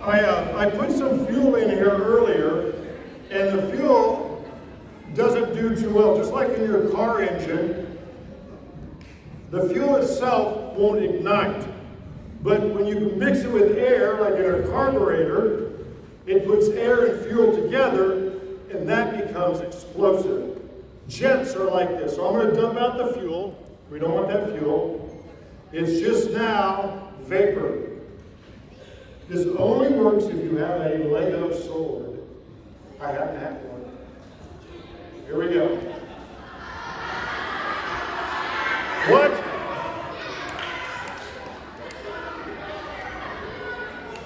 I put some fuel in here earlier, and the fuel doesn't do too well. Just like in your car engine, the fuel itself won't ignite. But when you mix it with air, like in a carburetor, it puts air and fuel together, and that becomes explosive. Jets are like this. So I'm going to dump out the fuel. We don't want that fuel. It's just now vapor. This only works if you have a Lego sword. I happen to have one. Here we go. What?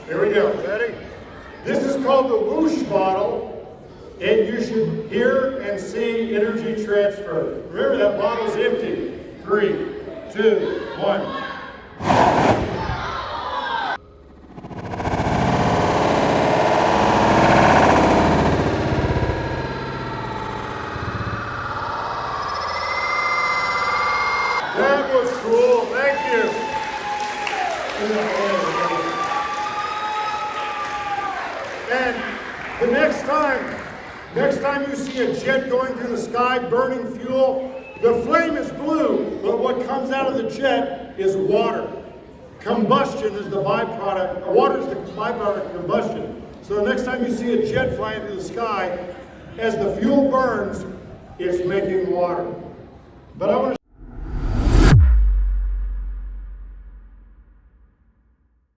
Here we go. Ready? This is called the Whoosh Bottle, and you should hear and see energy transfer. Remember, that bottle's empty. 3, 2, 1. That was cool. Thank you. And the next time you see a jet going through the sky burning fuel, the flame is blue, but what comes out of the jet is water. Combustion is the byproduct. Water is the byproduct of combustion. So the next time you see a jet flying through the sky, as the fuel burns, it's making water. But I want to